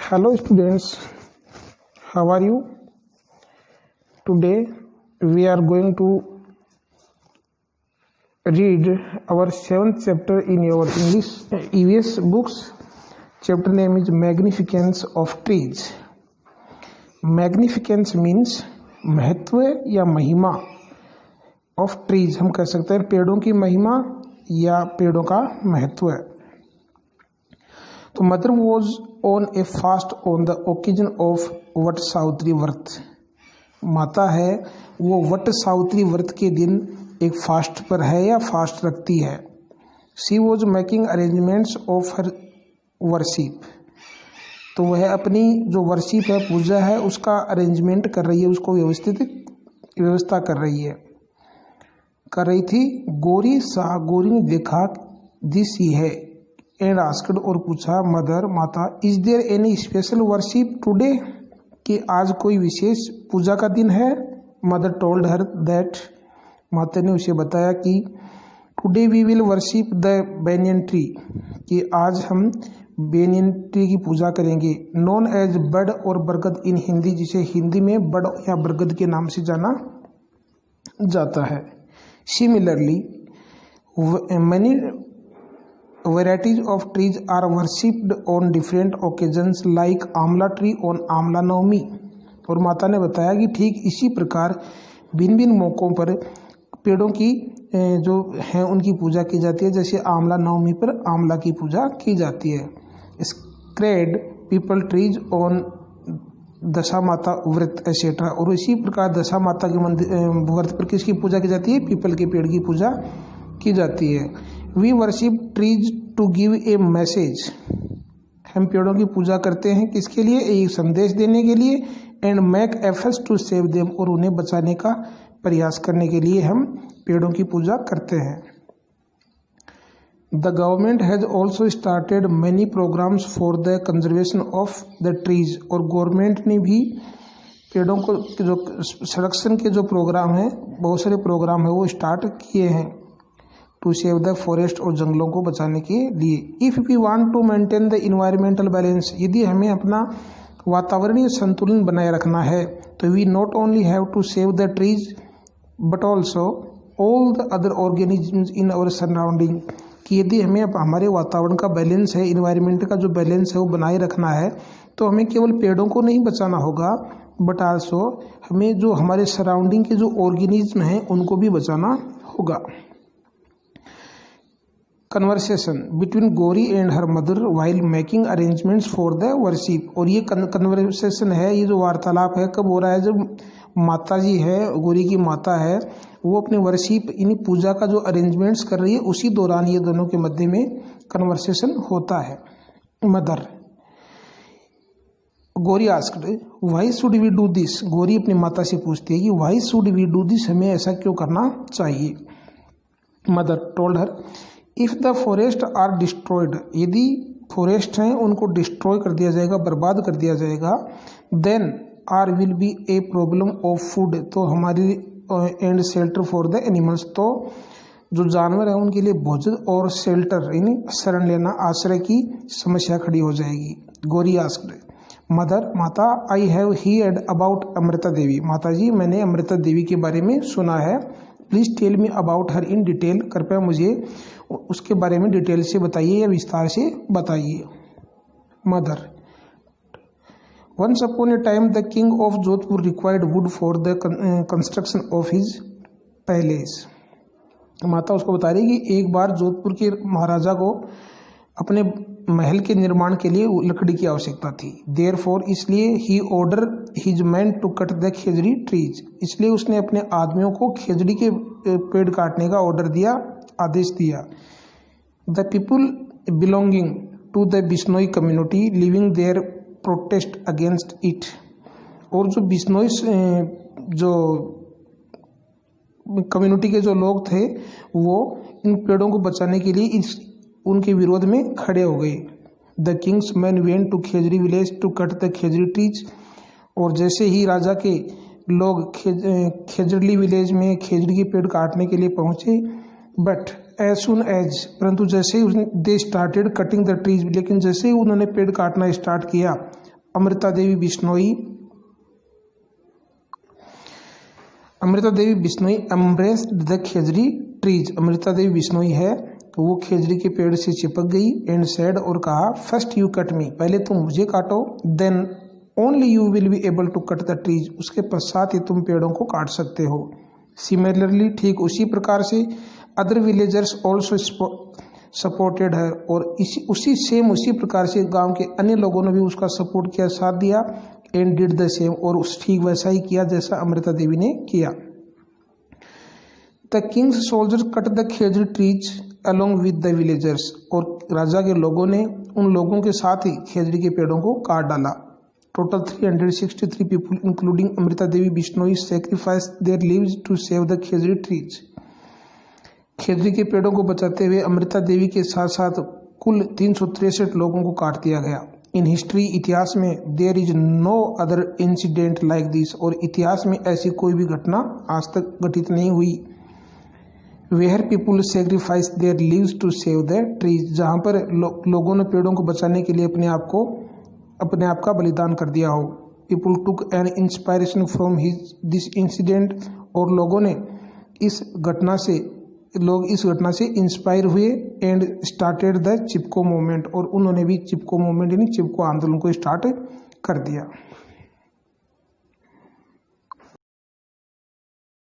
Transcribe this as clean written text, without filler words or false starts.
Hello students, how are you? Today we are going to read our 7th chapter in our English EVS books. Chapter name is Magnificence of Trees. Magnificence means महत्व या महिमा of trees, हम कह सकते हैं पेड़ों की महिमा या पेड़ों का महत्व। तो mother was on A fast on the occasion of Vat Savitri व्रत। माता है वो वट सावित्री व्रत के दिन एक फास्ट पर है या फास्ट रखती है। She was making arrangements of her worship. तो वह अपनी जो वर्शिप है, पूजा है, उसका अरेंजमेंट कर रही है, उसको व्यवस्था कर रही थी। गोरी ने देखा दिस ही है एंड आस्क्ड, और पूछा मदर माता, is there any special worship today, कि आज कोई विशेष पूजा का दिन है। मदर टोल्ड हर दैट, माता ने उसे बताया कि today we will worship the banyan tree, कि आज हम बेनियन ट्री की पूजा करेंगे। नोन एज बड़ और बरगद इन हिंदी, जिसे हिंदी में बड़ या बरगद के नाम से जाना जाता है। Similarly many varieties of trees are worshipped on different occasions like आंवला ट्री on आंवला नवमी। और माता ने बताया कि ठीक इसी प्रकार भिन्न भिन्न मौक़ों पर पेड़ों की जो हैं उनकी पूजा की जाती है, जैसे आंवला नवमी पर आंवला की पूजा की जाती है। स्क्रेड पीपल ट्रीज ऑन दशा माता व्रत एसेट्रा। और इसी प्रकार दशा माता के व्रत पर किसकी पूजा की जाती है? पीपल के पेड़ की पूजा की जाती है। We worship trees to give a message. हम पेड़ों की पूजा करते हैं किसके लिए? एक संदेश देने के लिए। And make efforts to save them, और उन्हें बचाने का प्रयास करने के लिए हम पेड़ों की पूजा करते हैं। The government has also started many programmes for the conservation of the trees. और गवर्नमेंट ने भी पेड़ों को जो संरक्षण के जो प्रोग्राम हैं, बहुत सारे प्रोग्राम है वो स्टार्ट किए हैं टू सेव द फॉरेस्ट, और जंगलों को बचाने के लिए। If we want to maintain the environmental balance, यदि हमें अपना वातावरणीय संतुलन बनाए रखना है, तो we not only have to save the trees but also all the other organisms in our surrounding, कि यदि हमें हमारे वातावरण का बैलेंस है, इन्वायरमेंट का जो बैलेंस है वो बनाए रखना है, तो हमें केवल पेड़ों को नहीं बचाना होगा, बट आल्सो हमें जो हमारे सराउंडिंग के जो ऑर्गेनिज्म हैं उनको भी बचाना होगा। Conversation between Gauri and her mother while making arrangements for the worship. और ये कन्वर्सेशन है, ये जो वार्तालाप है, कब हो रहा है? जब माता जी है, गौरी की माता है, वो अपने वर्शिप यानी पूजा का जो अरेंजमेंट्स कर रही है, उसी दौरान ये दोनों के मध्य में कन्वर्सेशन होता है। Mother Gauri asked why should we do this. Gauri अपनी माता से पूछती है कि why should we do this, हमें ऐसा क्यों करना चाहिए। Mother told her if the forest are destroyed, यदि फॉरेस्ट हैं उनको डिस्ट्रॉय कर दिया जाएगा, बर्बाद कर दिया जाएगा, then are will be a problem of food, तो हमारी and shelter for the animals, तो जो जानवर हैं उनके लिए भोजन और शेल्टर यानी शरण लेना, आश्रय की समस्या खड़ी हो जाएगी। Gauri asked mother Mata, I have heard about Amrita Devi. माता जी, मैंने अमृता देवी के बारे में सुना है। Please tell me about her in detail, कृपया मुझे उसके बारे में डिटेल से बताइए या विस्तार से बताइए। Mother once upon a time the king of Jodhpur required wood for the construction of his palace. माता उसको बता रही है कि एक बार जोधपुर के महाराजा को अपने महल के निर्माण के लिए लकड़ी की आवश्यकता थी। देयरफॉर, इसलिए ही order his man to cut the khejri trees, इसलिए उसने अपने आदमियों को खेजड़ी के पेड़ काटने का ऑर्डर दिया, आदेश दिया। The people belonging to the Bishnoi community living there protest against it. और जो बिश्नोई जो कम्युनिटी के जो लोग थे वो इन पेड़ों को बचाने के लिए उनके विरोध में खड़े हो गए। The king's man went to Khejri village to cut the khejri trees. और जैसे ही राजा के लोग खेजड़ी विलेज में खेजड़ी के पेड़ काटने के लिए पहुंचे, बट एज सुन एज, परंतु जैसे ही they started cutting the trees, लेकिन जैसे ही उन्होंने पेड़ काटना स्टार्ट किया, Amrita Devi Bishnoi embraced the khejri trees. Amrita Devi Bishnoi है वो खेजड़ी के पेड़ से चिपक गई एंड सेड और कहा, फर्स्ट यू कट मी, पहले तुम मुझे काटो, then only you will be able to cut the trees, उसके पश्चात ही तुम पेड़ों को काट सकते हो। सिमिलरली, ठीक उसी प्रकार से अदर विलेजर्स ऑल्सो सपोर्टेड है, और उसी प्रकार से गांव के अन्य लोगों ने भी उसका सपोर्ट किया, साथ दिया। एंड डिड द सेम, और उस ठीक वैसा ही किया जैसा अमृता देवी ने किया। The king's soldiers cut the khejri trees along with the villagers, और राजा के लोगों ने उन लोगों के साथ ही खेजड़ी के पेड़ों को काट डाला। Total 363 people including Amrita Devi Bishnoi sacrifice their lives to save the khejri trees. खेजड़ी के पेड़ों को बचाते हुए अमृता देवी के साथ साथ कुल 363 लोगों को काट दिया गया। इन हिस्ट्री, इतिहास में there is no other incident like this, और इतिहास में ऐसी कोई भी घटना आज तक घटित नहीं हुई। Where people sacrifice their lives to save the trees, जहाँ पर लोगों ने पेड़ों को बचाने के लिए अपने आप का बलिदान कर दिया हो। People took an inspiration from this incident, और लोगों ने इस घटना से इंस्पायर हुए and started the Chipko movement, और उन्होंने भी चिपको मूवमेंट यानी चिपको आंदोलन को स्टार्ट कर दिया।